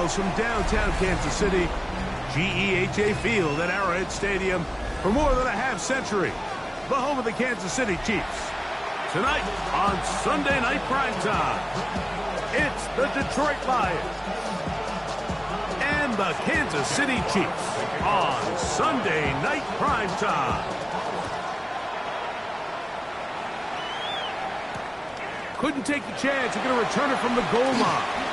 miles from downtown Kansas City, GEHA Field at Arrowhead Stadium for more than a half-century. The home of the Kansas City Chiefs. Tonight on Sunday Night Primetime, it's the Detroit Lions and the Kansas City Chiefs on Sunday Night Primetime. Couldn't take the chance. They're going to return it from the goal line.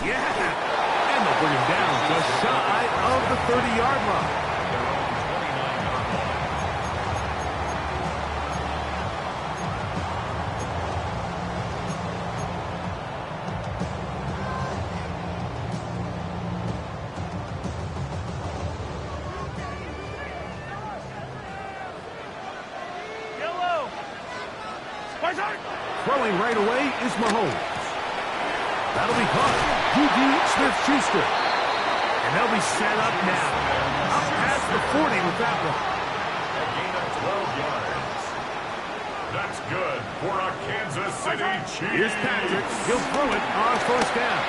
Yeah, and they'll bring him down just shy of the 30-yard line. Throwing right away is Mahomes. That'll be caught. Juju Smith-Schuster. And they'll be set up now. Up past the 40 with that one. A gain of 12 yards. That's good for a Kansas City Chiefs. Here's Patrick. He'll throw it on first down.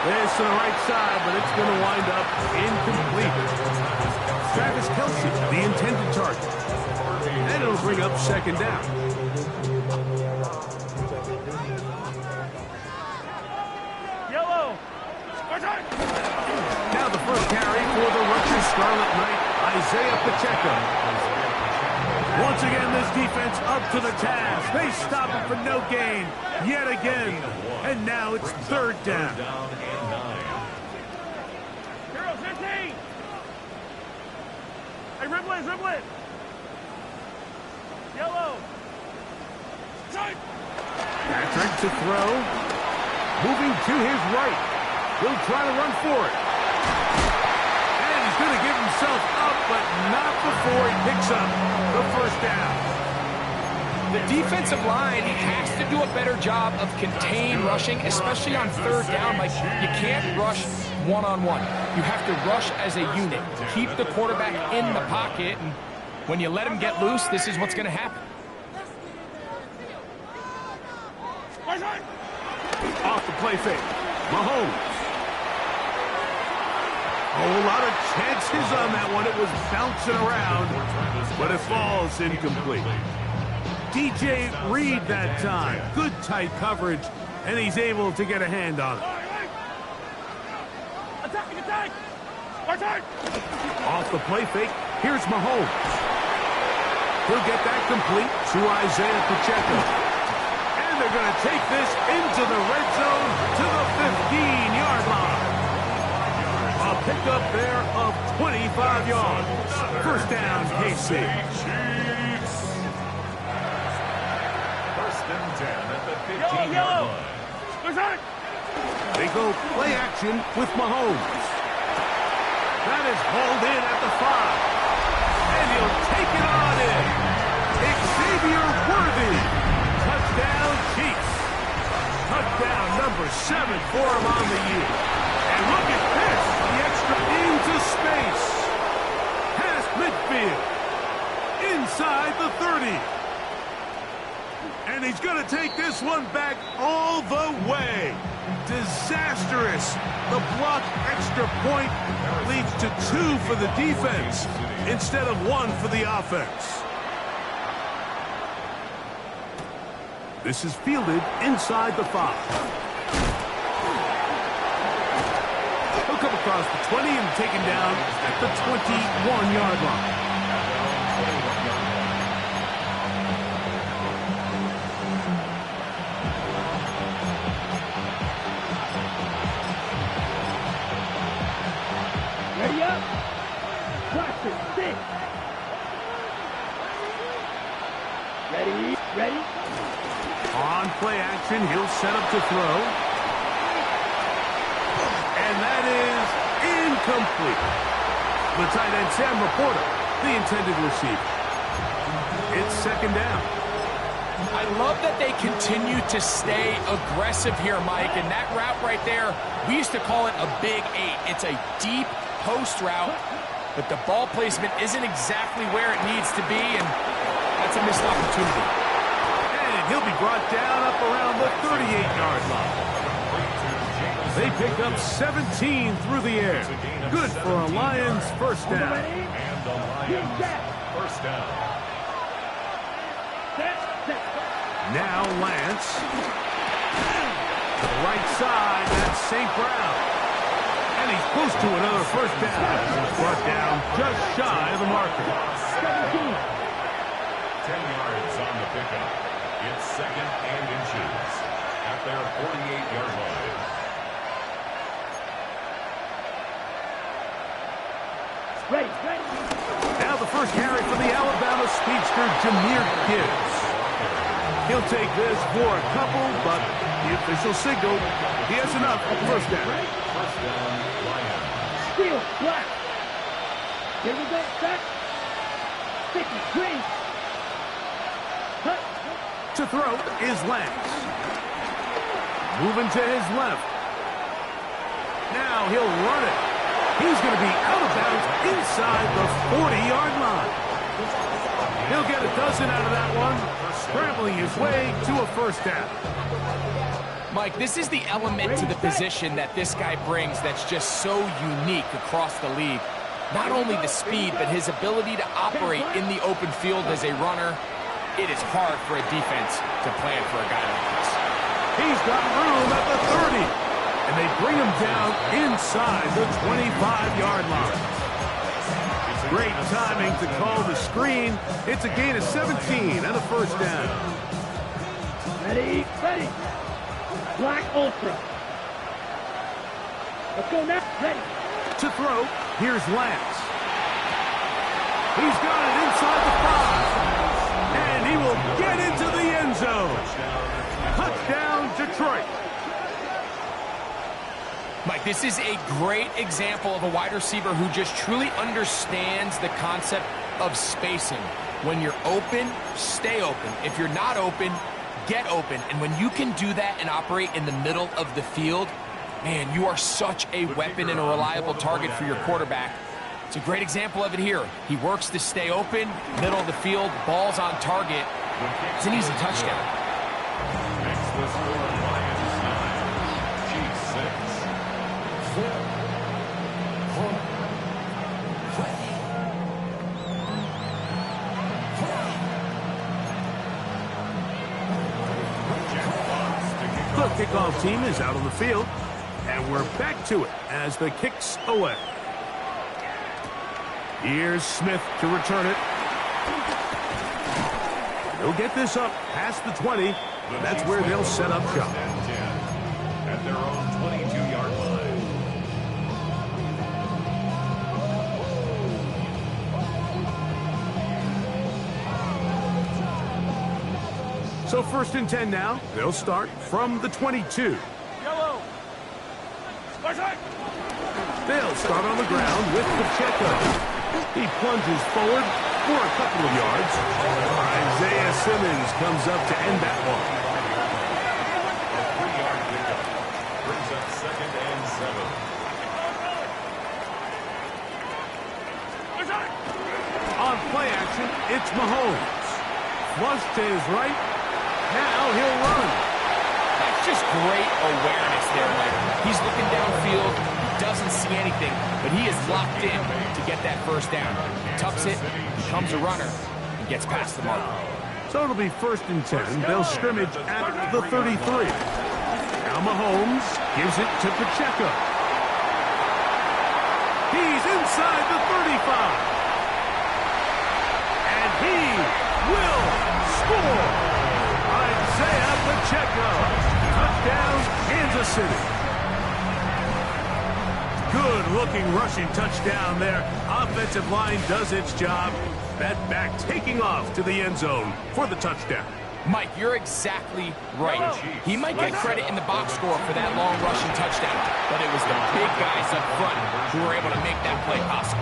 This to the right side, but it's going to wind up incomplete. Travis Kelce, the intended target. And it'll bring up second down. Now the first carry for the Rutgers Scarlet Knight, Isaiah Pacheco. Once again, this defense up to the task. They stop him for no gain yet again. And now it's third down. Hero 15! Hey, Riblet! Yellow! Patrick to throw. Moving to his right. He'll try to run for it. And he's going to give himself up, but not before he picks up the first down. The defensive line has to do a better job of contained rushing, especially on third down. Like, you can't rush one-on-one. You have to rush as a unit. Keep the quarterback in the pocket, and when you let him get loose, this is what's going to happen. Off the play fake. Mahomes. A whole lot of chances on that one. It was bouncing around, but it falls incomplete. DJ Reed that time. Good tight coverage, and he's able to get a hand on it. Attack! Off the play fake, here's Mahomes. He'll get that complete to Isaiah Pacheco. And they're going to take this into the red zone to the 15-yard line. A pickup there of 25 yards. First down, KC. First and 10 at the 15-yard line. They go play action with Mahomes. That is hauled in at the 5. And he'll take it on in. Xavier Worthy. Touchdown, Chiefs. Touchdown number 7 for him on the year. And look at this. The extra into space. Past midfield. Inside the 30. And he's going to take this one back all the way. Disastrous. The block extra point leads to 2 for the defense instead of 1 for the offense. This is fielded inside the 5. He'll come across the 20 and taken down at the 21-yard line. Ready up! Practice, stick! Ready? On play action, he'll set up to throw. And that is incomplete. The tight end, Sam Laporta, the intended receiver. It's second down. I love that they continue to stay aggressive here, Mike, and that route right there, we used to call it a big 8. It's a deep post route, but the ball placement isn't exactly where it needs to be, and that's a missed opportunity. And he'll be brought down up around the 38-yard line. They pick up 17 through the air. Good for a Lions first down. And the Lions first down. Now Lance. To the right side, that's St. Brown. And he's close to another first down. Brought down just shy of the marker. 10 yards on the pickup. It's second and inches at their 48-yard line. Ready. Now the first carry for the Alabama speedster, Jahmyr Gibbs. He'll take this for a couple, but the official signal, he has enough for first down. First down, Lions. Steal, black. Here we go, set. Sticky, green. Cut. To throw is Lance. Moving to his left. Now he'll run it. He's going to be out of bounds inside the 40-yard line. He'll get a dozen out of that one, scrambling his way to a first down. Mike, this is the element to the position that this guy brings that's just so unique across the league. Not only the speed, but his ability to operate in the open field as a runner. It is hard for a defense to plan for a guy like this. He's got room at the 30. And they bring him down inside the 25-yard line. Great timing to call the screen. It's a gain of 17 and a first down. Ready. Black Ultra. Let's go now. Ready. To throw, here's Lance. He's got it inside the 5. And he will get into the end zone. Touchdown, Detroit. Mike, this is a great example of a wide receiver who just truly understands the concept of spacing. When you're open, stay open. If you're not open, get open. And when you can do that and operate in the middle of the field, man, you are such a weapon and a reliable target for your quarterback. It's a great example of it here. He works to stay open, middle of the field, ball's on target. It's an easy touchdown. Next, the score, Lions 9, Chiefs 6. The kickoff team is out on the field, and we're back to it as the kick's away. Here's Smith to return it. He'll get this up past the 20. That's where they'll set up shop. At their own 22-yard line. So first and 10 now. They'll start from the 22. Yellow. They'll start on the ground with Pacheco. He plunges forward for a couple of yards. Isaiah Simmons comes up to end that one. A 3-yard pickup brings up second and 7. On play action, it's Mahomes. Flush to his right. Now he'll run. That's just great awareness there, Mike. He's looking downfield, doesn't see anything, but he is locked in to get that first down. Tucks it, becomes a runner, and gets past the mark. So it'll be first and 10. They'll scrimmage at the 33. Now Mahomes gives it to Pacheco. He's inside the 35. And he will score. Isaiah Pacheco. Touchdown, Kansas City. Good-looking rushing touchdown there. Offensive line does its job. That back taking off to the end zone for the touchdown. Mike, you're exactly right. He might get credit in the box score for that long rushing touchdown, but it was the big guys up front who were able to make that play possible.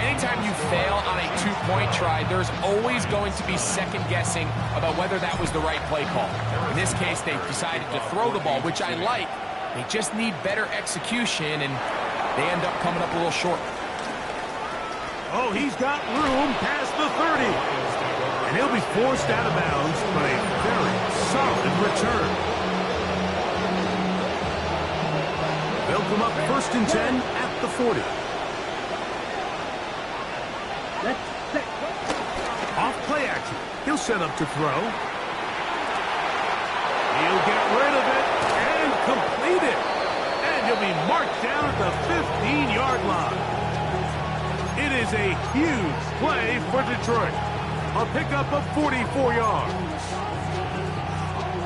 Anytime you fail on a two-point try, there's always going to be second-guessing about whether that was the right play call. In this case, they decided to throw the ball, which I like. They just need better execution, and they end up coming up a little short. Oh, he's got room past the 30. And he'll be forced out of bounds, but a very solid return. They'll come up 1st and 10 at the 40. Let's set. Off play action. He'll set up to throw. He'll get rid of it and complete it. And he'll be marked down at the 15-yard line. It is a huge play for Detroit. A pickup of 44 yards.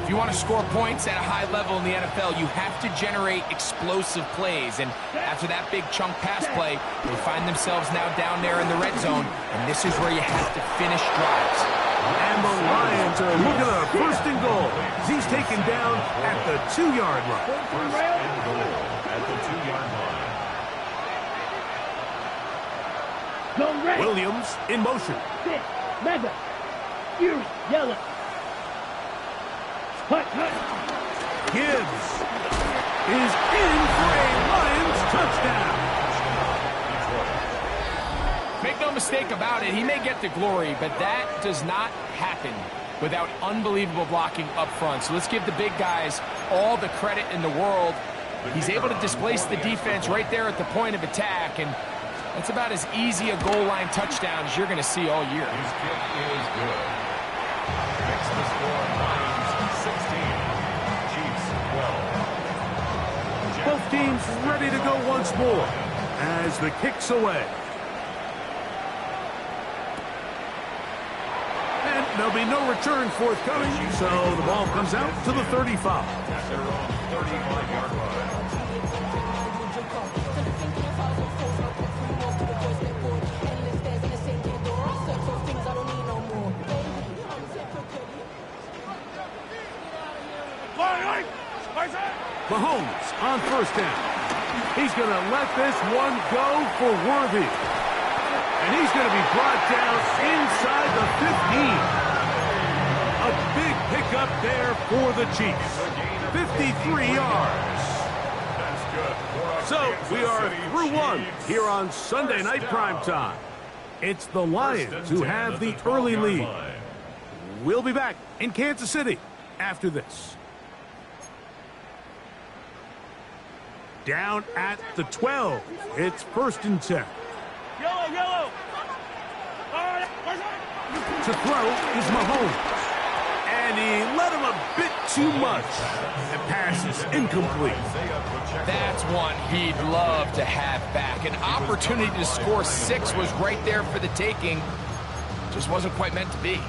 If you want to score points at a high level in the NFL, you have to generate explosive plays. And after that big chunk pass play, they find themselves now down there in the red zone. And this is where you have to finish drives. And the Lions are looking at a 1st and goal. He's taken down at the 2-yard line. 1st and goal at the 2-yard line. Go red. Williams in motion. Sit. Mega. Fury. Yellow. Hut, hut. Gibbs is in for a Lions touchdown. Make no mistake about it, he may get the glory, but that does not happen without unbelievable blocking up front. So let's give the big guys all the credit in the world. He's able to displace the defense right there at the point of attack, and that's about as easy a goal line touchdown as you're going to see all year. His kick is good. Makes the score Lions 16, Chiefs 12. Both teams ready to go once more as the kick's away. And there'll be no return forthcoming, so the ball comes out to the 35. At their own 35-yard line. Mahomes on 1st down. He's going to let this one go for Worthy. And he's going to be brought down inside the 15. A big pickup there for the Chiefs. 53 yards. That's good. So we are through one here on Sunday Night Primetime. It's the Lions who have the early lead. We'll be back in Kansas City after this. Down at the 12. It's 1st and 10. Yellow, yellow. To throw is Mahomes. And he let him a bit too much. The pass is incomplete. That's one he'd love to have back. An opportunity to score 6 was right there for the taking. Just wasn't quite meant to be.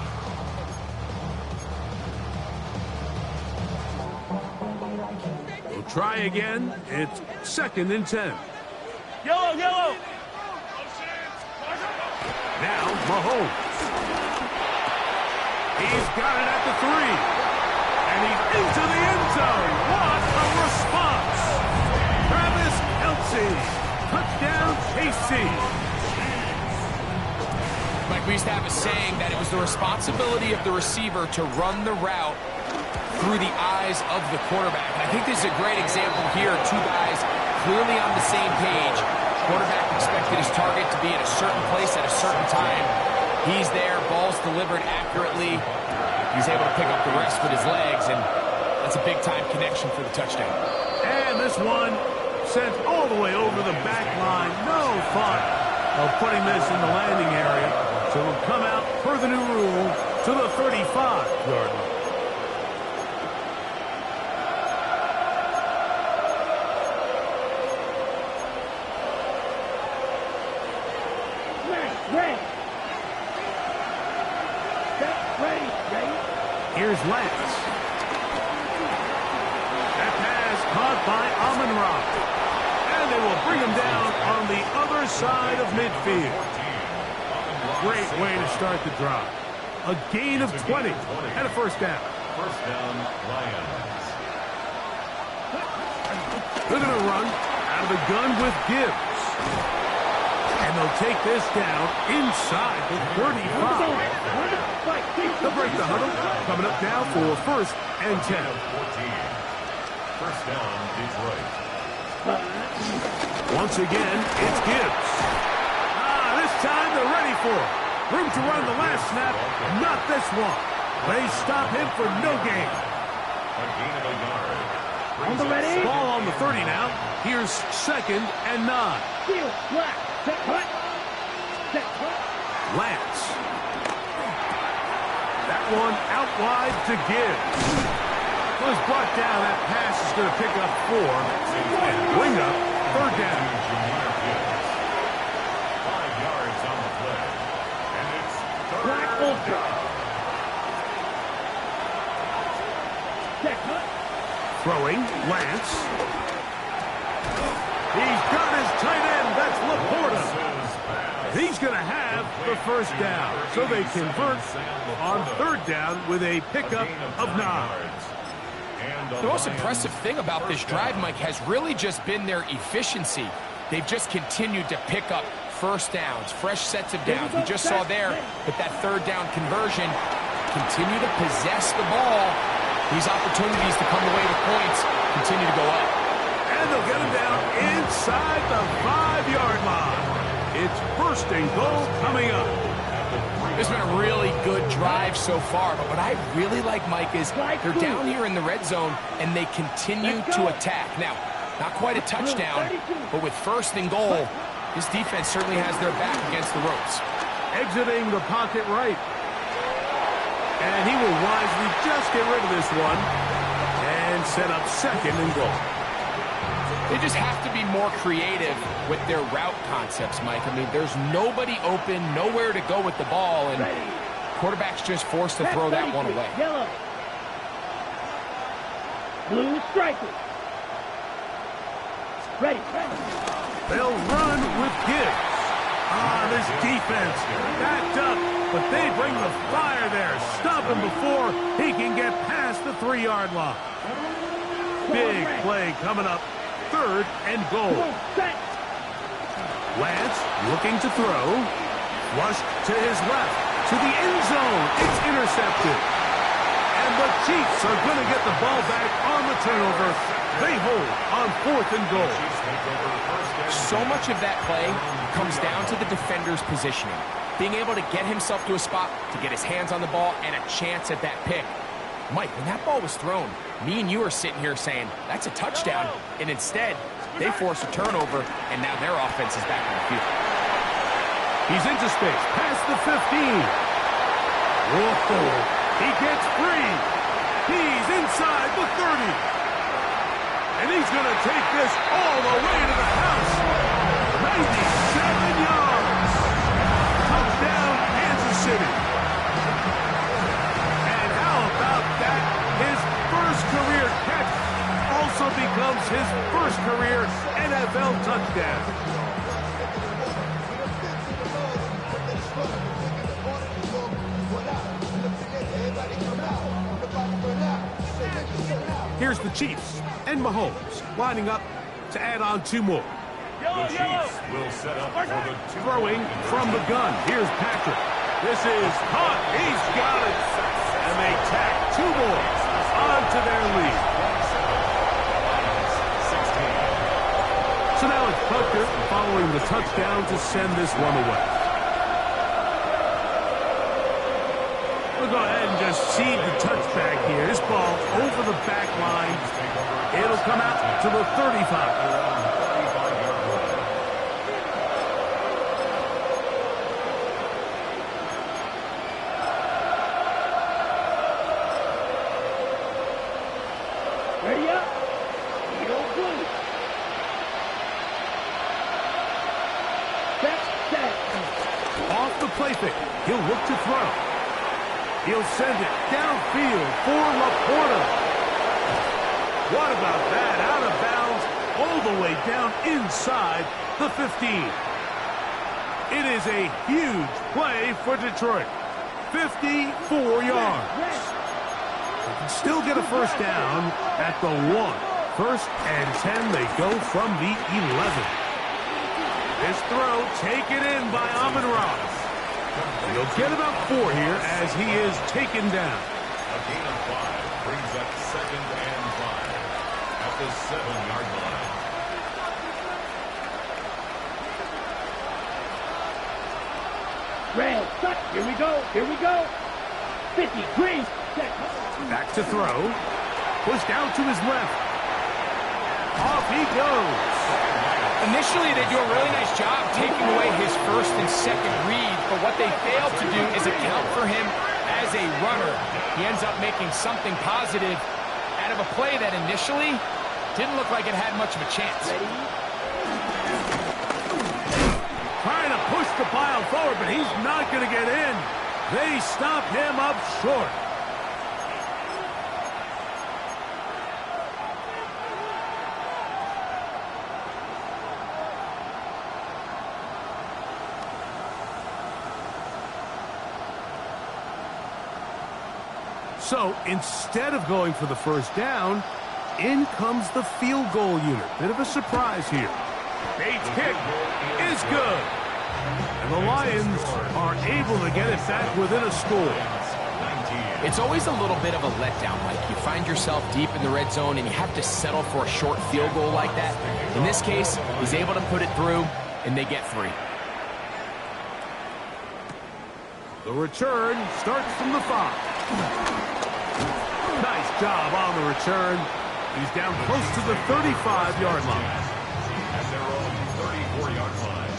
We'll try again. It's 2nd and 10. Yellow, yellow. Now Mahomes. He's got it at the 3. And he's into the end zone. What a response. Travis Kelce. Touchdown, KC. Mike, we used to have a saying that it was the responsibility of the receiver to run the route through the eyes of the quarterback. And I think this is a great example here. 2 guys clearly on the same page. Quarterback expected his target to be at a certain place at a certain time. He's there, ball's delivered accurately. He's able to pick up the rest with his legs, and that's a big-time connection for the touchdown. And this one sent all the way over the back line. No thought of putting this in the landing area. So it'll come out per the new rule to the 35-yard line. Ready. Set, ready, ready. Here's Lance. That pass caught by Amon-Ra. And they will bring him down on the other side of midfield. Great way to start the drive. A gain of 20 and a 1st down. 1st down, Lions. They're going to run out of the gun with Gibbs. And they'll take this down inside the 35. They'll break the huddle. Coming up now for 1st and 10. 1st down, Detroit. Once again, it's Gibbs. This time they're ready for it. Room to run the last snap. Not this one. They stop him for no gain. A gain of a yard. On the ready. Ball on the 30 now. Here's 2nd and 9. Field, black. Set cut. Set cut. Lance. That one out wide to Gibbs. Was brought down. That pass is going to pick up 4 and bring up 3rd down. 5 yards on the play. And it's Black 3rd ultra. down. Set cut. Throwing, Lance. He's got his tight end. That's Laporta. He's going to have the 1st down. So they convert on 3rd down with a pickup of 9. The most impressive thing about this drive, Mike, has really just been their efficiency. They've just continued to pick up 1st downs, fresh sets of downs. We just saw there with that 3rd down conversion, continue to possess the ball. These opportunities to come away with points continue to go up. And they'll get him down inside the 5-yard line. It's 1st and goal coming up. It's been a really good drive so far, but what I really like, Mike, is they're down here in the red zone, and they continue to attack. Now, not quite a touchdown, but with 1st and goal, this defense certainly has their back against the ropes. Exiting the pocket right. And he will wisely just get rid of this one and set up 2nd and goal. They just have to be more creative with their route concepts, Mike. I mean, there's nobody open, nowhere to go with the ball, and quarterback's just forced to throw that one away. Yellow. Blue striker. Ready. They'll run with Gibbs. This defense backed up, but they bring the fire there. Stop him before he can get past the 3-yard line. Big play coming up. 3rd and goal. Lance looking to throw. Flushed to his left. To the end zone. It's intercepted. And the Chiefs are going to get the ball back on the turnover. They hold on 4th and goal. So much of that play comes down to the defender's positioning. Being able to get himself to a spot, to get his hands on the ball, and a chance at that pick. Mike, when that ball was thrown, me and you are sitting here saying, that's a touchdown. And instead, they force a turnover, and now their offense is back on the field. He's into space, past the 15. Whoa, he gets free. He's inside the 30. And he's going to take this all the way to the house. 97 yards. Touchdown, Kansas City. And how about that? His first career catch also becomes his first career NFL touchdown. Here's the Chiefs and Mahomes lining up to add on 2 more. The Chiefs will set up for the Throwing from the gun. Here's Patrick. This is caught. He's got it. And they tack 2 more onto their lead. So now it's Butker following the touchdown to send this one away. We'll go ahead and just seed the touchback here. This ball over the back line. It'll come out to the 35. Ready up. Yellow blue. Set. Off the play fake. He'll look to throw. He'll send it downfield for Laporta. What about that? Out of bounds all the way down inside the 15. It is a huge play for Detroit. 54 yards. They can still get a 1st down at the 1. 1st and 10. They go from the 11. This throw taken in by Amon-Ra. He'll get about 4 here as he is taken down. A gain of 5 brings up 2nd and 5 at the 7-yard line. Red. Cut. Here we go. Here we go. 50. Green. Set. Back to throw. Pushed out to his left. Off he goes. Initially, they do a really nice job taking away his first and second read, but what they fail to do is account for him as a runner. He ends up making something positive out of a play that initially didn't look like it had much of a chance. Trying to push the pile forward, but he's not going to get in. They stop him up short. So instead of going for the first down, in comes the field goal unit. Bit of a surprise here. Bates' kick is good. And the Lions are able to get it back within a score. It's always a little bit of a letdown, Mike. You find yourself deep in the red zone and you have to settle for a short field goal like that. In this case, he's able to put it through, and they get 3. The return starts from the 5. Nice job on the return. He's down close to the 35-yard line. At their own 34-yard line.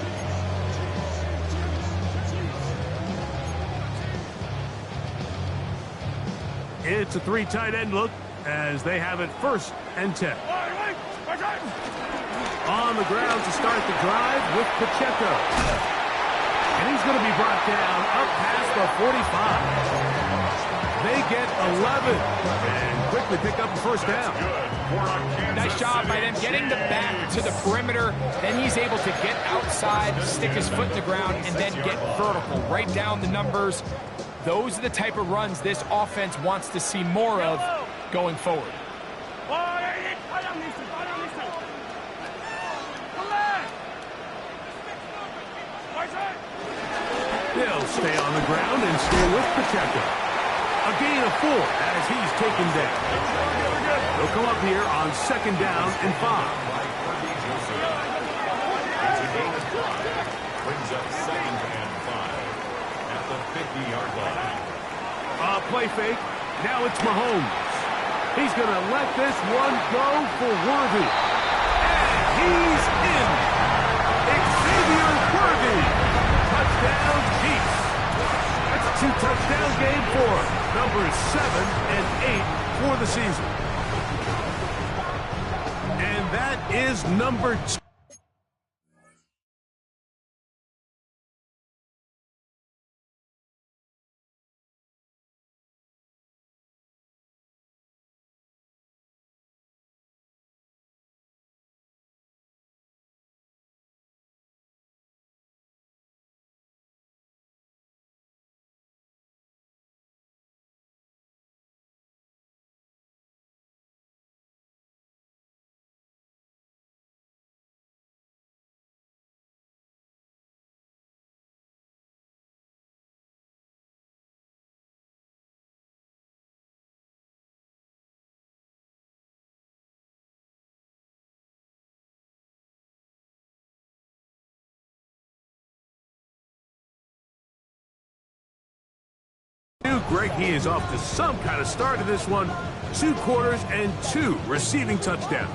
It's a 3 tight end look as they have it 1st and 10. On the ground to start the drive with Pacheco. And he's going to be brought down up past the 45. They get 11 and quickly pick up a first down. Nice job by them getting the back to the perimeter. Then he's able to get outside, stick his foot in the ground, and then get vertical. Right down the numbers. Those are the type of runs this offense wants to see more of going forward. They'll stay on the ground and stay with Pacheco. A gain of 4 as he's taken down. They'll come up here on 2nd down and 5. Brings up 2nd and 5 at the 50-yard line. Play fake. Now it's Mahomes. He's going to let this one go for Worthy. And he's in. Xavier Worthy. Touchdown Chiefs. That's a 2-touchdown game for numbers 7 and 8 for the season. And that is number 2. Greg, he is off to some kind of start in this one. 2 quarters and 2 receiving touchdowns.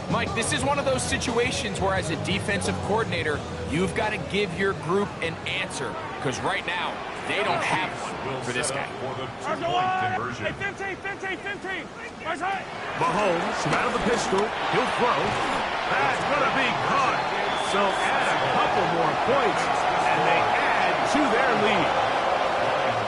Mike, this is one of those situations where as a defensive coordinator, you've got to give your group an answer. Because right now, they don't have one for this guy. For the 2-point conversion. Mahomes, out of the pistol. He'll throw. That's going to be caught. So add a couple more points, and they add to their lead.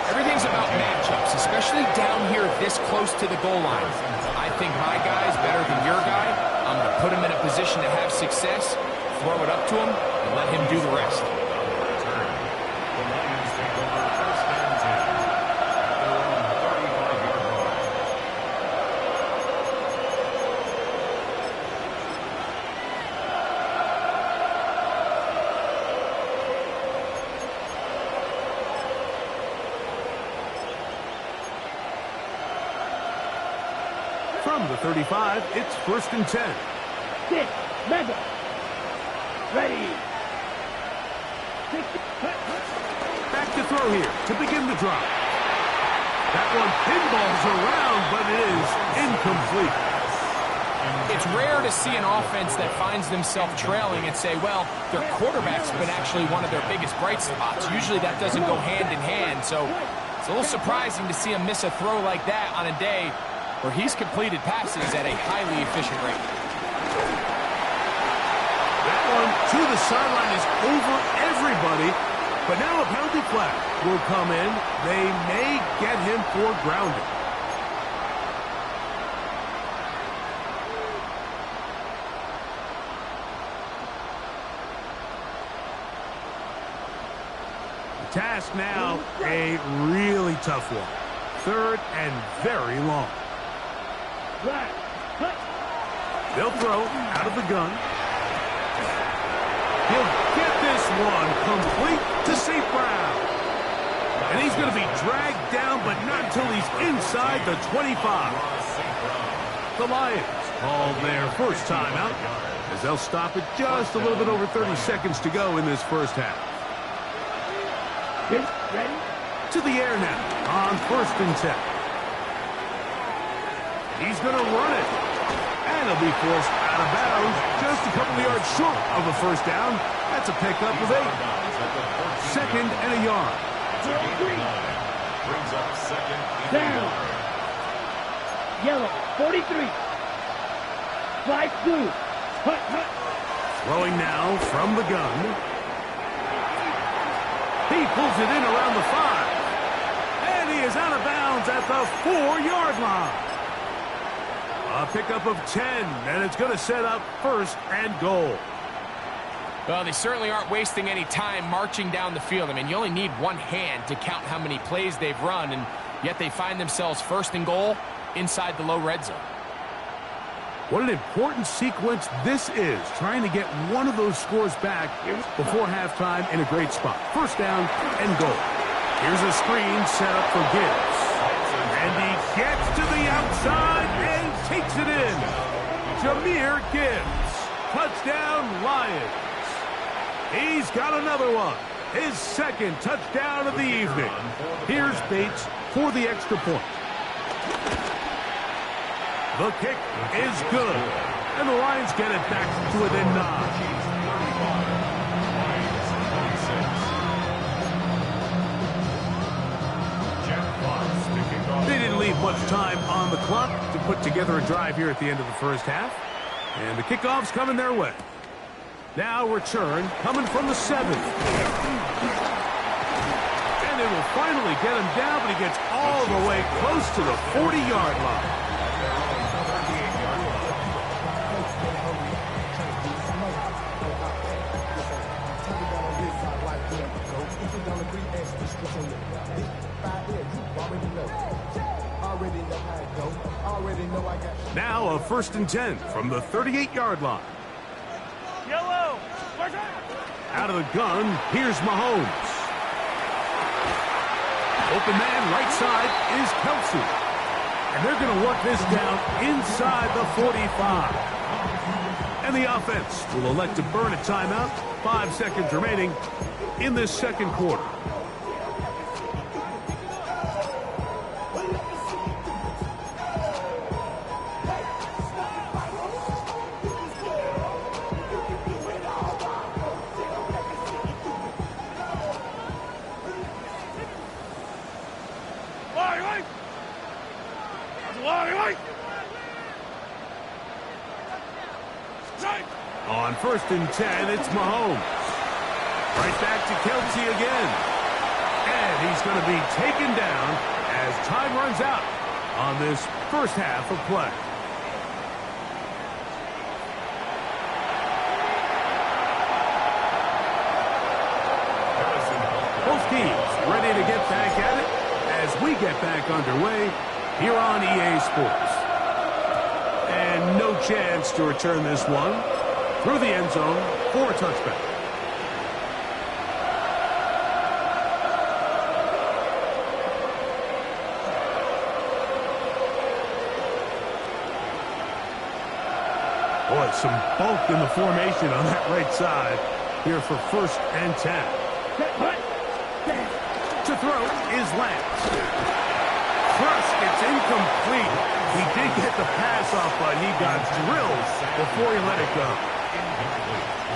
Everything's about matchups, especially down here this close to the goal line. I think my guy's better than your guy. I'm going to put him in a position to have success, throw it up to him, and let him do the rest. The Lions take over 1st and 10 at their own 35-yard line. From the 35, it's 1st and 10. Sit. Mega. Ready. Back to throw here to begin the drive. That one pinballs around, but it is incomplete. It's rare to see an offense that finds themselves trailing and say, well, their quarterback's been actually one of their biggest bright spots. Usually that doesn't go hand in hand, so it's a little surprising to see him miss a throw like that on a day where he's completed passes at a highly efficient rate. That one to the sideline is over everybody, but now a penalty flag will come in. They may get him for grounding. The task now, a really tough one. 3rd and very long. They'll throw out of the gun. He'll get this one complete to St. Brown. And he's going to be dragged down, but not until he's inside the 25. The Lions call their first timeout as they'll stop it just a little bit over 30 seconds to go in this first half. Ready? To the air now on 1st and 10. He's going to run it. And he'll be forced out of bounds just a couple of yards short of a first down. That's a pickup of 8. 2nd and a yard. Brings up 2nd and Down. Yellow, 43. Flag blue. Hut, hut. Throwing now from the gun. He pulls it in around the 5. And he is out of bounds at the 4-yard line. A pickup of 10, and it's going to set up 1st and goal. Well, they certainly aren't wasting any time marching down the field. I mean, you only need one hand to count how many plays they've run, and yet they find themselves 1st and goal inside the low red zone. What an important sequence this is, trying to get one of those scores back before halftime in a great spot. 1st down and goal. Here's a screen set up for Gibbs. And he gets to the outside and takes it in. Jahmyr Gibbs. Touchdown, Lions. He's got another one. His 2nd touchdown of the evening. Here's Bates for the extra point. The kick is good. And the Lions get it back to within 9. They didn't leave much time on the clock to put together a drive here at the end of the first half. And the kickoff's coming their way. Now return coming from the 7. And they will finally get him down, but he gets all the way close to the 40-yard line. Now a 1st and 10 from the 38-yard line. Yellow. Out of the gun, here's Mahomes. Open man right side is Kelsey. And they're going to work this down inside the 45. And the offense will elect to burn a timeout. 5 seconds remaining in this 2nd quarter. On 1st and 10, it's Mahomes. Right back to Kelsey again. And he's going to be taken down as time runs out on this first half of play. Both teams ready to get back at it as we get back underway here on EA Sports. And no chance to return this one through the end zone for a touchback. Boy, some bulk in the formation on that right side here for 1st and 10. To throw is Lance. thrust. It's incomplete. He did get the pass off, but he got drilled before he let it go.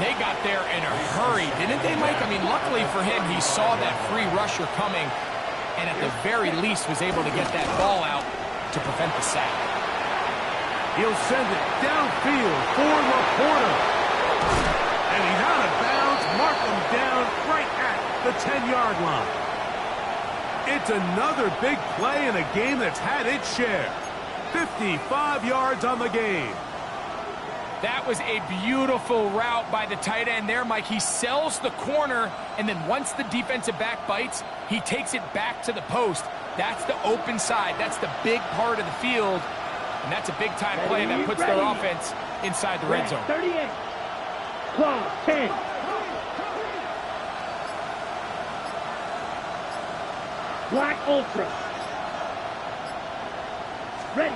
They got there in a hurry, didn't they, Mike? I mean, luckily for him, he saw that free rusher coming, and at the very least was able to get that ball out to prevent the sack. He'll send it downfield for Laporta. And he's out of bounds. Mark him down right at the 10-yard line. It's another big play in a game that's had its share. 55 yards on the game. That was a beautiful route by the tight end there, Mike. He sells the corner, and then once the defensive back bites, he takes it back to the post. That's the open side. That's the big part of the field, and that's a big-time play that puts their offense inside the red zone. 38. Close. 10. Black Ultra. Ready.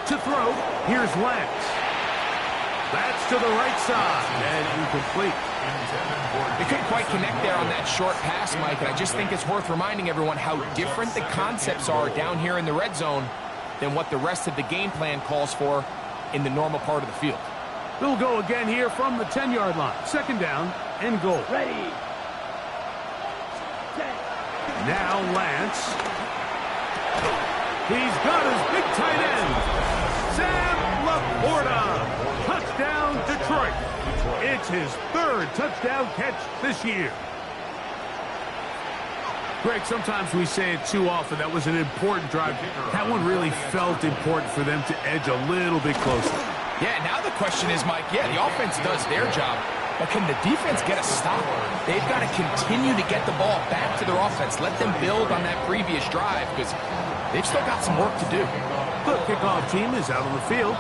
To throw, here's Lance. That's to the right side, and incomplete. They couldn't quite connect there on that short pass, Mike, and I just think it's worth reminding everyone how different the concepts are down here in the red zone than what the rest of the game plan calls for in the normal part of the field. They'll go again here from the 10-yard line. Second down and goal. Ready. Set. Now Lance. He's got his big tight end, Sam Laporta. Touchdown, Detroit. It's his third touchdown catch this year. Greg, sometimes we say it too often. That was an important drive. That one really felt important for them to edge a little bit closer. Yeah, now the question is, Mike, yeah, the offense does their job, but can the defense get a stop? They've got to continue to get the ball back to their offense. Let them build on that previous drive because they've still got some work to do. The kickoff team is out on the field,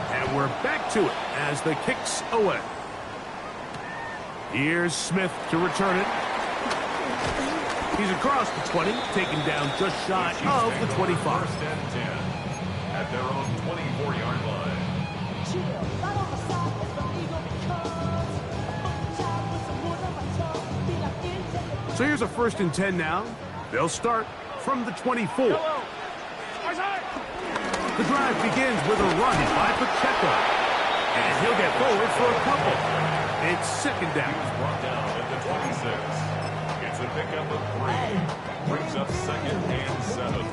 and we're back to it as the kick's away. Here's Smith to return it. He's across the 20, taken down just shy of the 25. First and 10 at their own 24-yard line. So here's a 1st and 10 now. They'll start from the 24. The drive begins with a run by Pacheco. And he'll get forward for a couple. It's second down. He's brought down at the 26. It's a pickup of 3. Brings up 2nd and 7.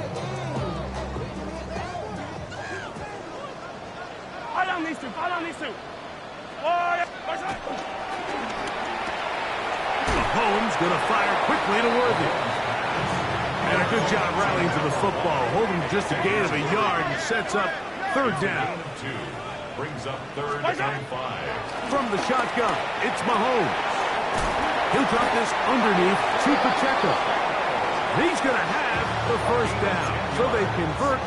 Mahomes going to fire quickly to Worthy. And a good job rallying to the football, holding just a gain of a yard and sets up 3rd down. 2. Brings up 3rd and 5. From the shotgun, it's Mahomes. He'll drop this underneath to Pacheco. He's going to have the 1st down, so they convert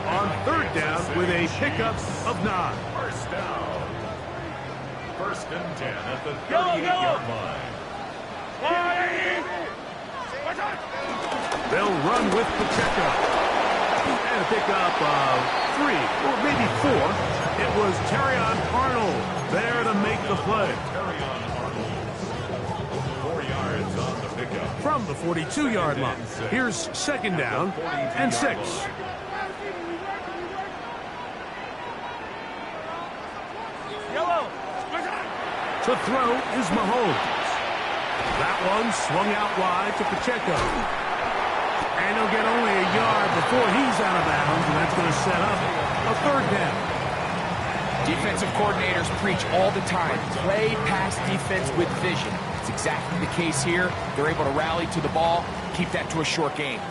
on 3rd down with a pickup of 9. First down. 1st and 10 at the 38-yard line. They'll run with Pacheco. And a pickup of 3, or maybe 4. It was Terrion Arnold there to make the play. Terrion Arnold. 4 yards on the pickup. From the 42-yard line. Here's 2nd down and 6. To throw is Mahomes. That one swung out wide to Pacheco. And he'll get only a yard before he's out of bounds, and that's going to set up a 3rd down. Defensive coordinators preach all the time, play pass defense with vision. It's exactly the case here. They're able to rally to the ball, keep that to a short game.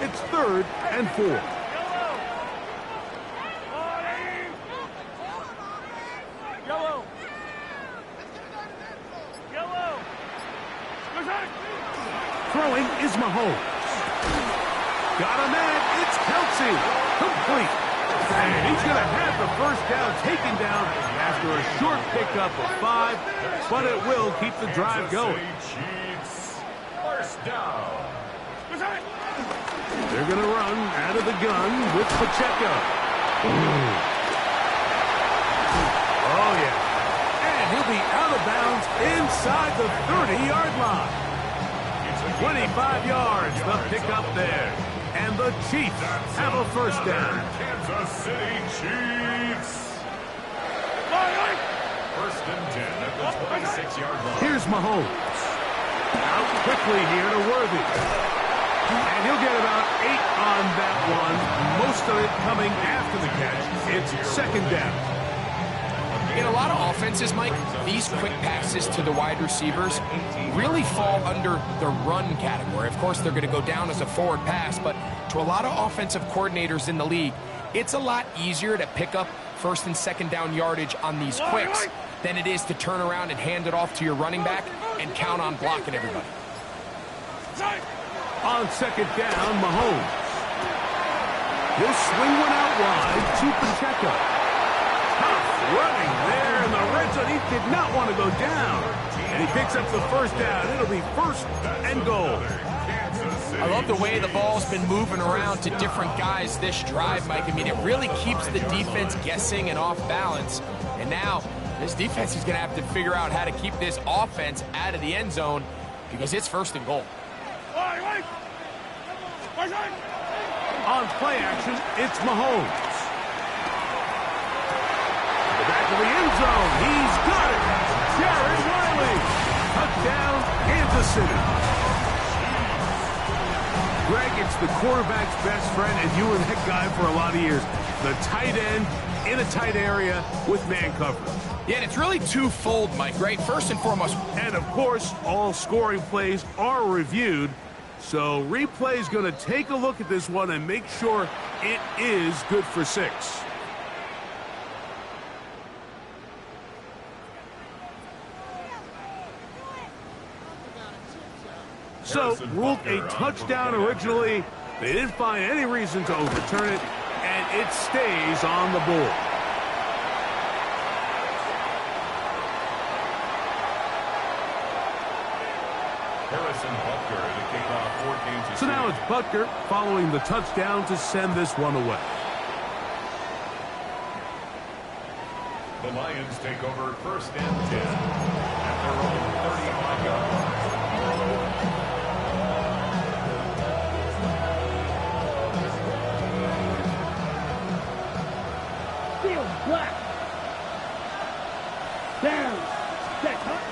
It's 3rd and 4. Throwing is Mahomes. Got a man. It's Kelsey. Complete. And he's going to have the 1st down taken down after a short pickup of 5, but it will keep the drive going. Chiefs. 1st down. They're going to run out of the gun with Pacheco. Oh, yeah. And he'll be out of bounds inside the 30-yard line. 25 yards, the pickup there. And the Chiefs have a first down. Kansas City Chiefs. First and 10 at the 26-yard line. Here's Mahomes. Out quickly here to Worthy. And he'll get about 8 on that one. Most of it coming after the catch. It's second down. In a lot of offenses, Mike, these quick passes to the wide receivers really fall under the run category. Of course, they're going to go down as a forward pass, but to a lot of offensive coordinators in the league, it's a lot easier to pick up first and second down yardage on these quicks than it is to turn around and hand it off to your running back and count on blocking everybody. On second down, Mahomes. He'll swing one out wide to Pacheco. Tough running there in the red zone. He did not want to go down. And he picks up the first down. It'll be first and goal. I love the way the ball's been moving around to different guys this drive, Mike. I mean, it really keeps the defense guessing and off balance. And now, this defense is going to have to figure out how to keep this offense out of the end zone because it's first and goal. On play action, it's Mahomes. To the back of the end zone. He's got it. Jared Wiley. Touchdown, Kansas City. Greg, it's the quarterback's best friend, and you were that guy for a lot of years. The tight end in a tight area with man coverage. Yeah, and it's really twofold, Mike, right? First and foremost. And, of course, all scoring plays are reviewed. So replay's going to take a look at this one and make sure it is good for 6. So, ruled a touchdown originally. They didn't find any reason to overturn it, and it stays on the board. Harrison Butker to kick off for Kansas City. So now it's Butker following the touchdown to send this one away. The Lions take over first and 10 at their own 35-yard line. Black. Down. Set. Hut.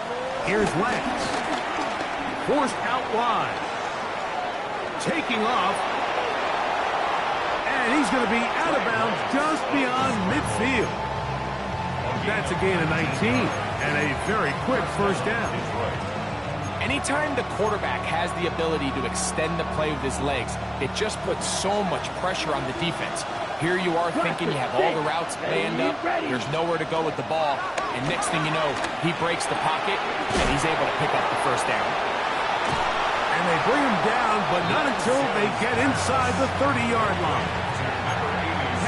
Here's Lance. Forced out wide. Taking off. And he's going to be out of bounds just beyond midfield. That's a gain of 19 and a very quick first down. Anytime the quarterback has the ability to extend the play with his legs, it just puts so much pressure on the defense. Here you are thinking you have all the routes planned up, there's nowhere to go with the ball, and next thing you know, he breaks the pocket, and he's able to pick up the first down. And they bring him down, but not until they get inside the 30-yard line.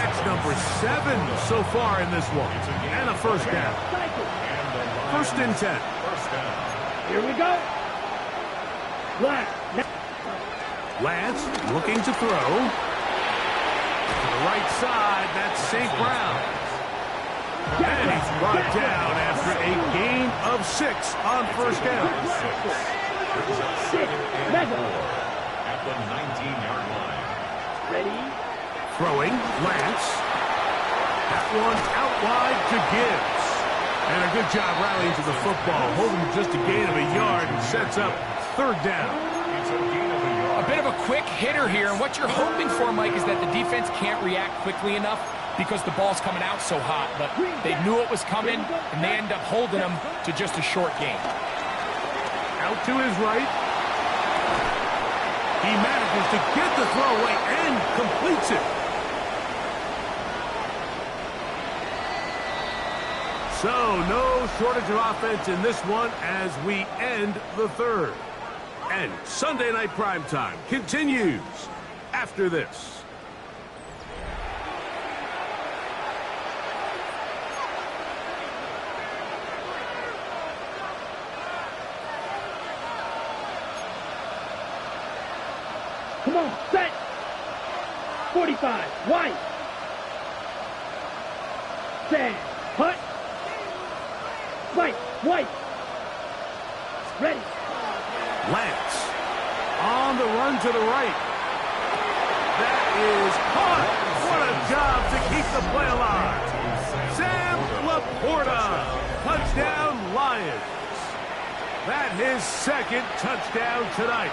Catch number 7 so far in this one, and a first down. First and 10. Here we go. Black. Lance looking to throw. To the right side, that's St. Brown. And he's brought down after a gain of 6 on first down. At the 19-yard line. Ready. Throwing, Lance. That one out wide to Gibbs. And a good job rallying to the football, holding just a gain of a yard and sets up third down. It's a gain of a yard. A bit of a quick hitter here, and what you're hoping for, Mike, is that the defense can't react quickly enough because the ball's coming out so hot, but they knew it was coming, and they end up holding them to just a short gain. Out to his right. He manages to get the throw away and completes it. So, no shortage of offense in this one as we end the third. And Sunday Night Primetime continues after this. Come on, set. 45, white. Stand, hut. White. Ready. Lance on the run to the right. that is caught. What a job to keep the play alive. Sam Laporta, touchdown Lions. That's his second touchdown tonight.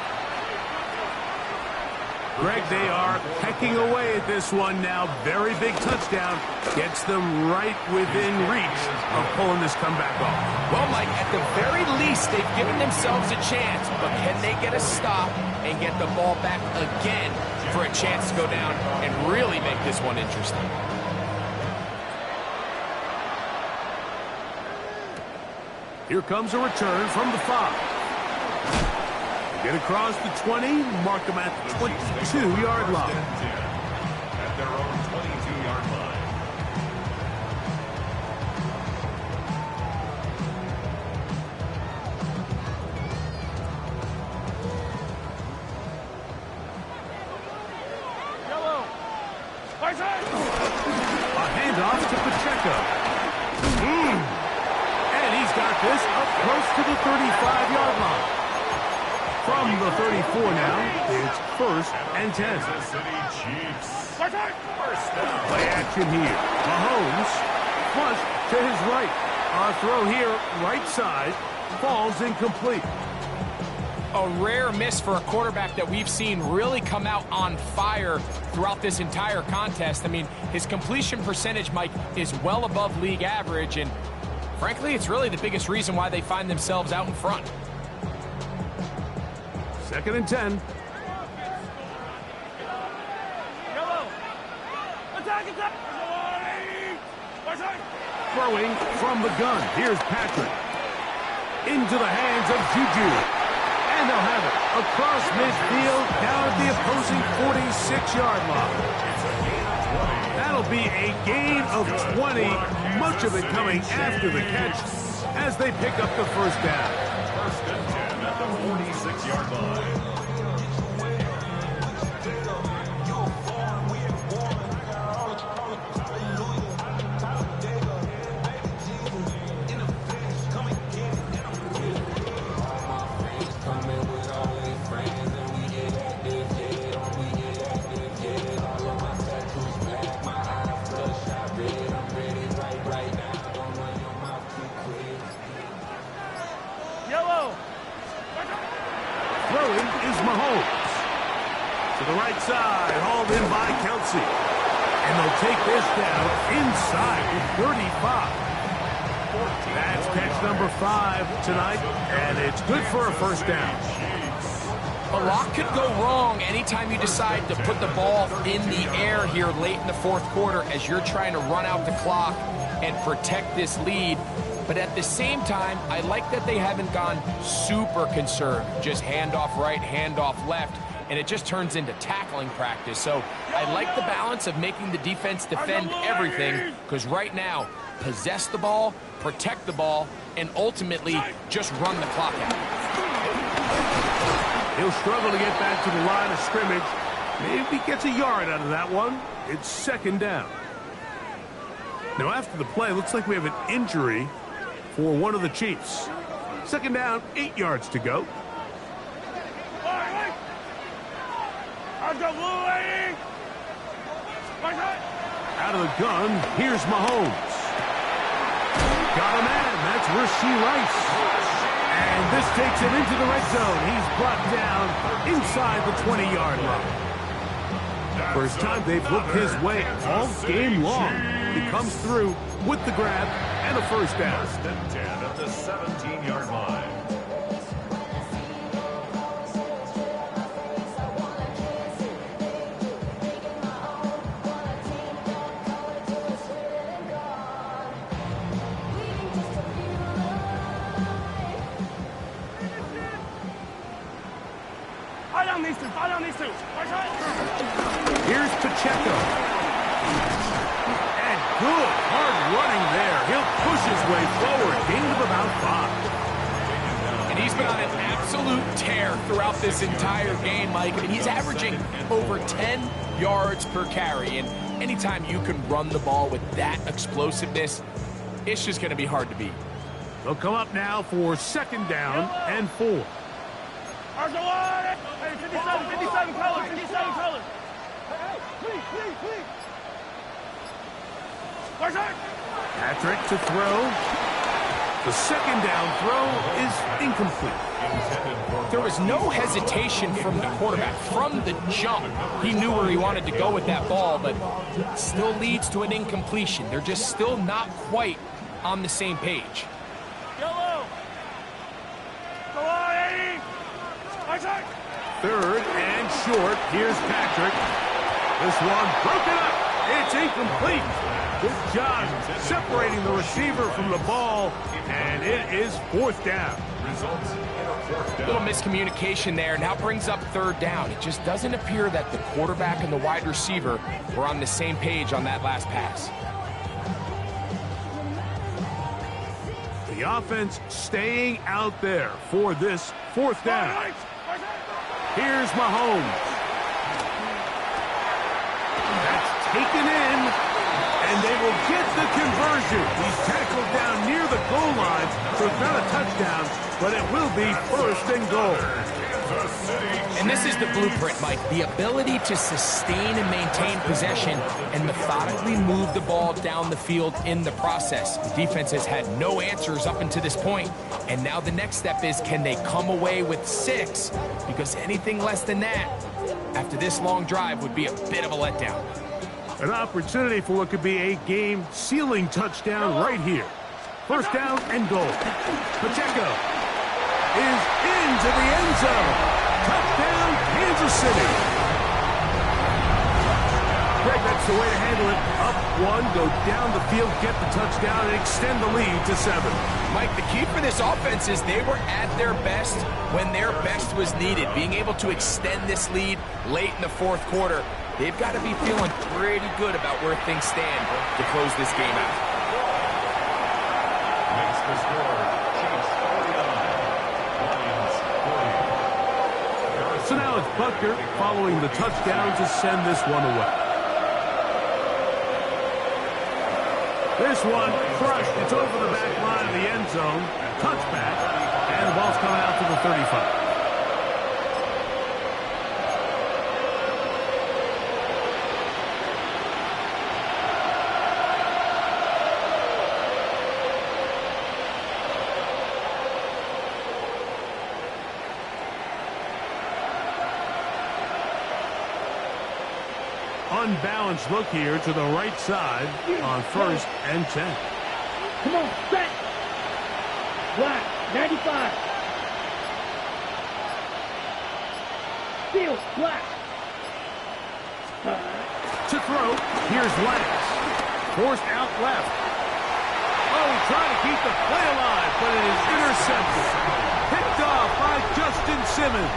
Greg, they are pecking away at this one now. Very big touchdown. Gets them right within reach of pulling this comeback off. Well, Mike, at the very least, they've given themselves a chance. But can they get a stop and get the ball back again for a chance to go down and really make this one interesting? Here comes a return from the 5. Get across the 20, mark them at the 22-yard line. At their own 22-yard line. Yellow. A handoff to Pacheco. And he's got this up close to the 35-yard line. From the 34 now, it's 1st and 10. Kansas City Chiefs. First down. Play action here. Mahomes flush to his right. Our throw here, right side, falls incomplete. A rare miss for a quarterback that we've seen really come out on fire throughout this entire contest. I mean, his completion percentage, Mike, is well above league average, and frankly, it's really the biggest reason why they find themselves out in front. 2nd and 10. Yellow. Attack. Throwing from the gun. Here's Patrick. Into the hands of Juju. And they'll have it across midfield down at the opposing 46-yard line. That'll be a gain of 20. Much of it coming after the catch as they pick up the first down. 1st and 10 at the 46-yard line. Yellow. Throwing is Mahomes. To the right side, hauled in by Kelsey. And they'll take this down inside the 35. That's catch number 5 tonight, and it's good for a first down. A lot could go wrong anytime you decide to put the ball in the air here late in the 4th quarter as you're trying to run out the clock and protect this lead. But at the same time, I like that they haven't gone super conserved. Just handoff right, handoff left, and it just turns into tackling practice. So I like the balance of making the defense defend everything, because right now, possess the ball, protect the ball, and ultimately just run the clock out. He'll struggle to get back to the line of scrimmage. Maybe gets a yard out of that one. It's 2nd down. Now after the play, looks like we have an injury for one of the Chiefs. 2nd down, 8 yards to go. Out of the gun, here's Mahomes. Got a man, that's Rashee Rice. And this takes him into the red zone. He's brought down inside the 20-yard line. First time they've looked his way all game long. He comes through with the grab and a first down. 1st and 10 at the 17-yard line. Fire on these two. Here's Pacheco. And good hard running there. He'll push his way forward. Gain of about 5. And he's been on an absolute tear throughout this entire game, Mike. And he's averaging over 10 yards per carry. And anytime you can run the ball with that explosiveness, it's just going to be hard to beat. They'll come up now for 2nd down and 4. 57 colors. Please. Patrick to throw. The second down throw is incomplete. There was no hesitation from the quarterback. From the jump, he knew where he wanted to go with that ball, but still leads to an incompletion. They're just still not quite on the same page. Yellow. Go on, Eddie. Third and short. Here's Patrick. This one broken up. It's incomplete. Good job separating the receiver from the ball, and it is fourth down. Results in a fourth down. Little miscommunication there. Now brings up third down. It just doesn't appear that the quarterback and the wide receiver were on the same page on that last pass. The offense staying out there for this fourth down. Here's Mahomes. That's taken in, and they will get the conversion. He's tackled down near the goal line, so it's not a touchdown, but it will be first and goal. And this is the blueprint, Mike. The ability to sustain and maintain possession and methodically move the ball down the field in the process. The defense has had no answers up until this point, and now the next step is, can they come away with 6? Because anything less than that, after this long drive, would be a bit of a letdown. An opportunity for what could be a game-sealing touchdown right here. First down and goal. Pacheco is into the end zone. Touchdown, Kansas City. Greg, that's the way to handle it. Up one, go down the field, get the touchdown, and extend the lead to 7. Mike, the key for this offense is they were at their best when their best was needed. Being able to extend this lead late in the fourth quarter, they've got to be feeling pretty good about where things stand to close this game out. Makes the score. Chiefs 49, Lions 40. So now it's Butker following the touchdown to send this one away. This one crushed. It's over the back line of the end zone. Touchback. And the ball's coming out to the 35. Unbalanced look here to the right side on first and 10. Come on, set. Black, 95. Field, black. To throw, here's Lance. Forced out left. Oh, trying to keep the play alive, but it is intercepted. Picked off by Justin Simmons.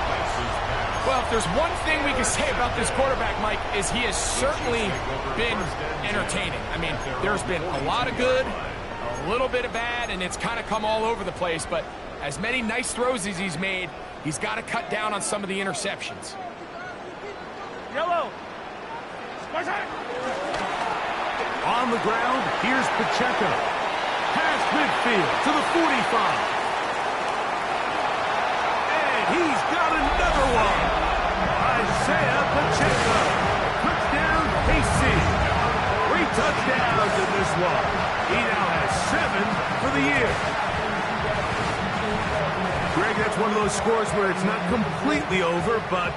Well, if there's one thing we can say about this quarterback, Mike, is he has certainly been entertaining. I mean, there's been a lot of good, a little bit of bad, and it's kind of come all over the place. But as many nice throws as he's made, he's got to cut down on some of the interceptions. Yellow. On the ground, here's Pacheco. Past midfield to the 45. And he's got another one. Isaiah Pacheco. Touchdown, KC. 3 touchdowns in this one. He now has 7 for the year. Greg, that's one of those scores where it's not completely over, but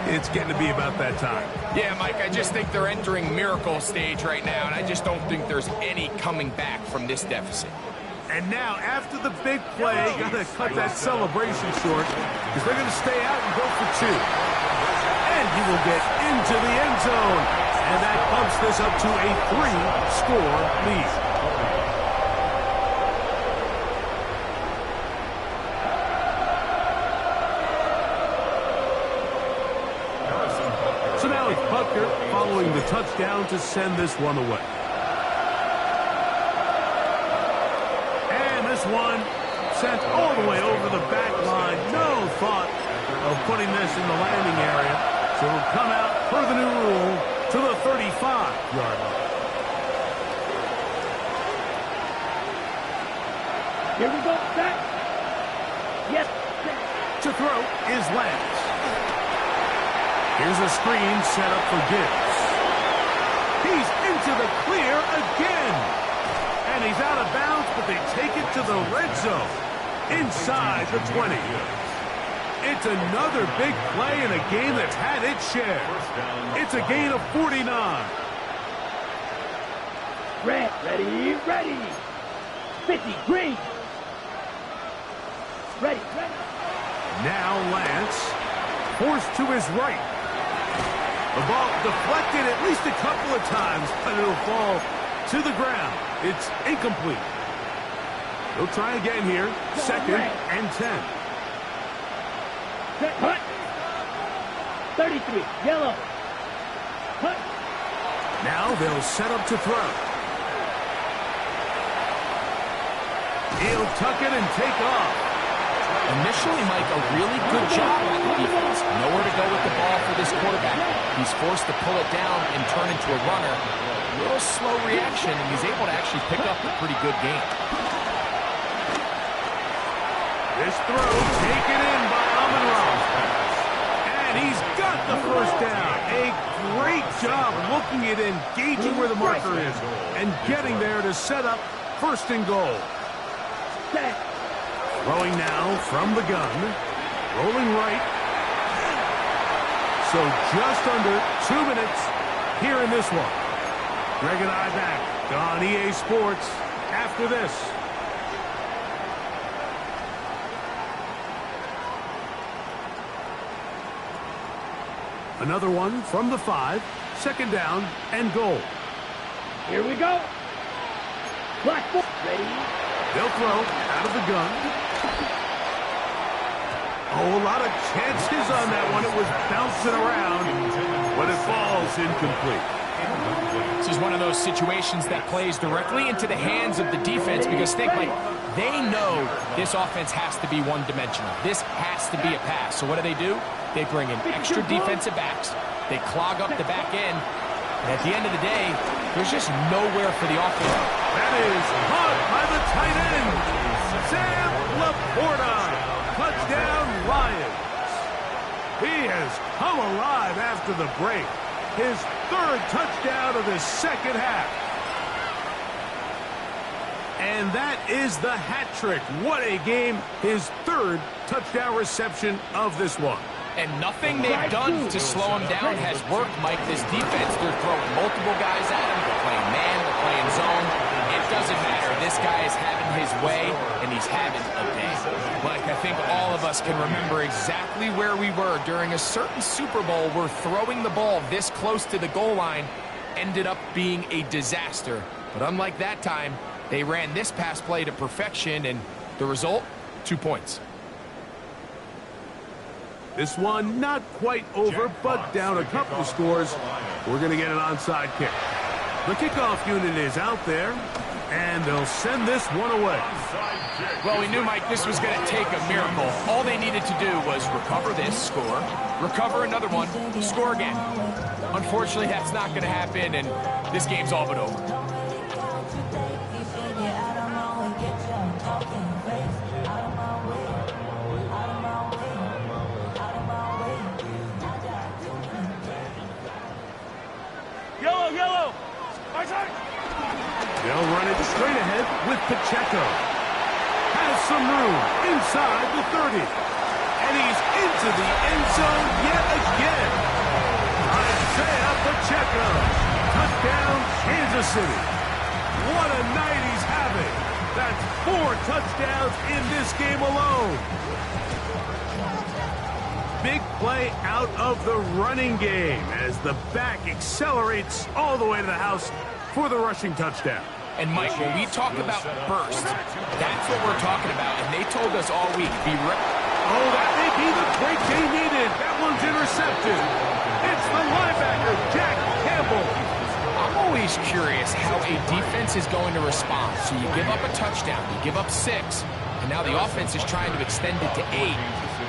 it's getting to be about that time. Yeah, Mike, I just think they're entering miracle stage right now, and I just don't think there's any coming back from this deficit. And now, after the big play, got to cut that celebration short because they're going to stay out and go for 2. And he will get into the end zone. And that bumps this up to a 3-score lead. So now it's Butker following the touchdown to send this one away. And this one sent all the way over the back line. No thought of putting this in the landing area. So it will come out per the new rule to the 35-yard line. Here we go, set. Yes, set. To throw is Lance. Here's a screen set up for Gibbs. He's into the clear again. And he's out of bounds, but they take it to the red zone. Inside the 20. It's another big play in a game that's had its share. It's a gain of 49. Red, ready, ready. 50, green. Ready, ready. Now Lance, forced to his right. The ball deflected at least a couple of times, but it'll fall to the ground. It's incomplete. He'll try again here. Second and 10. Set, hut. 33, yellow. Hut. Now they'll set up to throw. He'll tuck it and take off. Initially, Mike, a really good job by the defense. Nowhere to go with the ball for this quarterback. He's forced to pull it down and turn into a runner. A little slow reaction, and he's able to actually pick up a pretty good game. This throw taken in by Amon-Ra. And he's got the first down. A great job looking at engaging where the marker is and getting there to set up first and goal. Set. Throwing now from the gun. Rolling right. So just under 2 minutes here in this one. Greg and I back on EA Sports after this. Another one from the 5. Second down and goal. Here we go. Black ball. Ready. They'll throw out of the gun. Oh, a lot of chances on that one. It was bouncing around, but it falls incomplete. This is one of those situations that plays directly into the hands of the defense because think, like, they know this offense has to be one-dimensional. This has to be a pass. So what do? They bring in extra defensive backs. They clog up the back end. And at the end of the day, there's just nowhere for the offense. That is caught by the tight end, Sam Laporta. Touchdown, Lions. He has come alive after the break. His third touchdown of the second half. And that is the hat trick. What a game. His third touchdown reception of this one. And nothing they've done to slow him down has worked, Mike. This defense, they're throwing multiple guys at him. They're playing man, they're playing zone. It doesn't matter. This guy is having his way, and he's having a day. Mike, I think all of us can remember exactly where we were during a certain Super Bowl where throwing the ball this close to the goal line ended up being a disaster. But unlike that time, they ran this pass play to perfection, and the result, 2 points. This one not quite over, but down a couple of scores. We're going to get an onside kick. The kickoff unit is out there, and they'll send this one away. Well, we knew, Mike, this was going to take a miracle. All they needed to do was recover this, score, recover another one, score again. Unfortunately, that's not going to happen, and this game's all but over. Yellow. They'll run it straight ahead with Pacheco. Has some room inside the 30. And he's into the end zone yet again. Isaiah Pacheco. Touchdown, Kansas City. What a night he's having. That's 4 touchdowns in this game alone. Big play out of the running game as the back accelerates all the way to the house for the rushing touchdown. And, Mike, when we talk about burst, that's what we're talking about. And they told us all week, be ready. Oh, that may be the break they needed. That one's intercepted. It's the linebacker, Jack Campbell. I'm always curious how a defense is going to respond. So you give up a touchdown, you give up 6, and now the offense is trying to extend it to 8.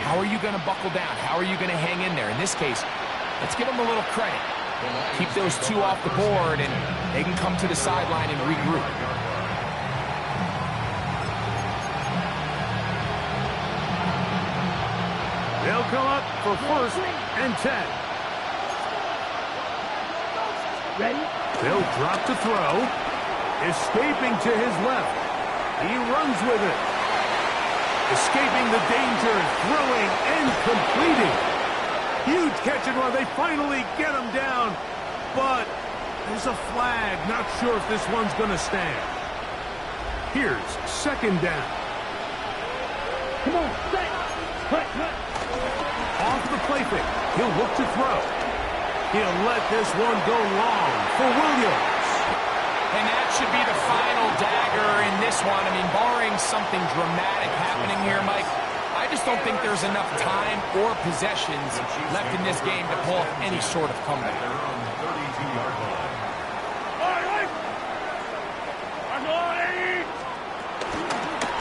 How are you going to buckle down? How are you going to hang in there? In this case, let's give them a little credit. Keep those 2 off the board, and they can come to the sideline and regroup. They'll come up for first and 10. Ready? They'll drop to throw. Escaping to his left. He runs with it. Escaping the danger, throwing and completing. Huge catch and run. They finally get him down. But there's a flag. Not sure if this one's going to stand. Here's second down. Come on, set. Cut. Off the play fake. He'll look to throw. He'll let this one go long for Williams. And that should be the final dagger in this one. I mean, barring something dramatic happening here, Mike, I just don't think there's enough time or possessions left in this game to pull off any sort of comeback. They're on the 32-yard line.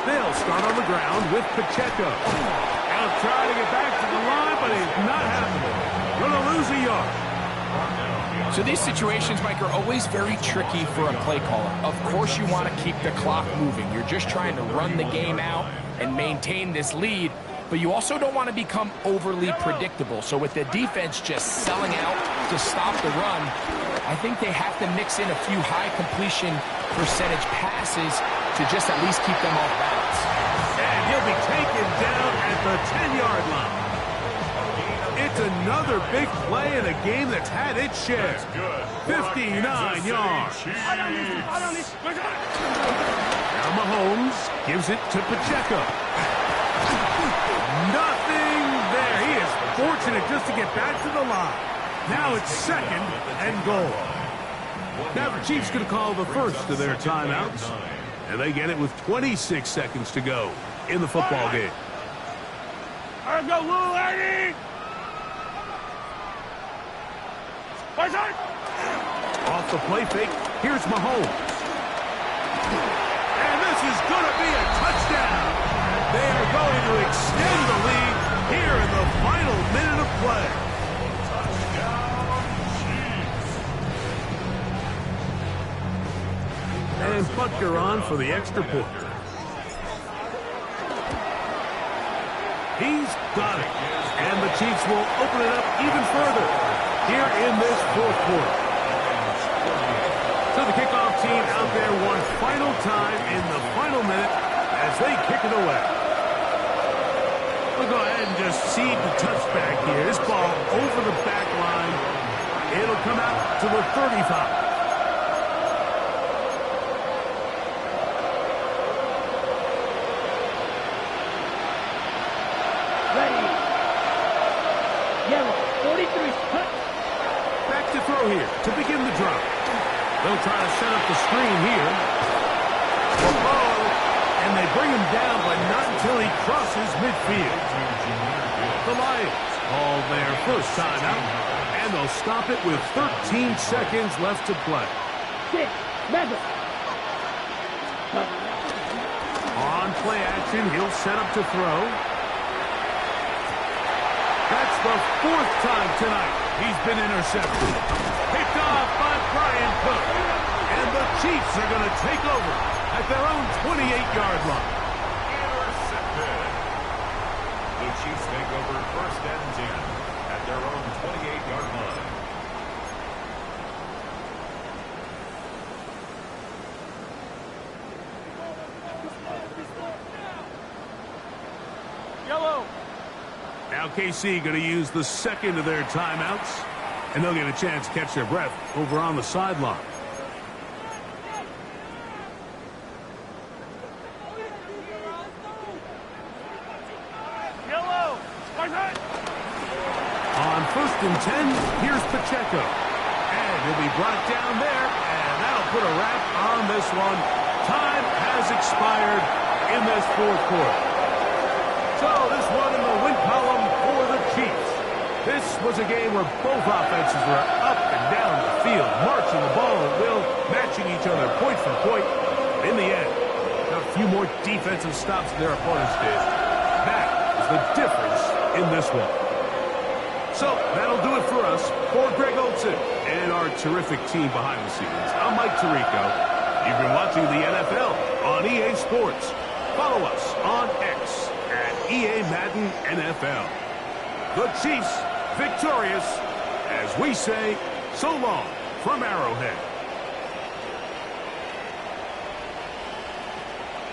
They'll start on the ground with Pacheco. Out trying to get back to the line, but it's not happening. Going to lose a yard. So these situations, Mike, are always very tricky for a play caller. Of course you want to keep the clock moving. You're just trying to run the game out and maintain this lead, but you also don't want to become overly predictable. So with the defense just selling out to stop the run, I think they have to mix in a few high completion percentage passes to just at least keep them off balance. And he'll be taken down at the 10-yard line. It's another big play in a game that's had its share. 59 yards. Now Mahomes gives it to Pacheco. Nothing there. He is fortunate just to get back to the line. Now it's second and goal. Now the Chiefs going to call the first of their timeouts. And they get it with 26 seconds to go in the football game. Let's go, Lou, Eddie! Off the play fake, here's Mahomes. And this is going to be a touchdown. They are going to extend the lead here in the final minute of play. And Butker on for the extra point. He's got it. And the Chiefs will open it up even further here in this fourth quarter. So the kickoff team out there one final time in the final minute as they kick it away. We'll go ahead and just seed the touchback here. This ball over the back line. It'll come out to the 35. Here to begin the drive. They'll try to set up the screen here. And they bring him down, but not until he crosses midfield. The Lions call their first timeout, and they'll stop it with 13 seconds left to play. On play action, he'll set up to throw. That's the fourth time tonight he's been intercepted. Picked off by Brian Cook. And the Chiefs are going to take over at their own 28-yard line. Intercepted. The Chiefs take over first and 10 at their own 28-yard line. Yellow. Now KC going to use the second of their timeouts, and they'll get a chance to catch their breath over on the sideline. Yellow. On first and 10, here's Pacheco. And he'll be brought down there, and that'll put a wrap on this one. Time has expired in this fourth quarter. So this one in the win column for the Chiefs. This was a game where both offenses were up and down the field, marching the ball at will, matching each other point for point. In the end, a few more defensive stops than their opponents did. That is the difference in this one. So that'll do it for us. For Greg Olsen and our terrific team behind the scenes, I'm Mike Tirico. You've been watching the NFL on EA Sports. Follow us on X at EA Madden NFL. The Chiefs victorious as we say so long from Arrowhead.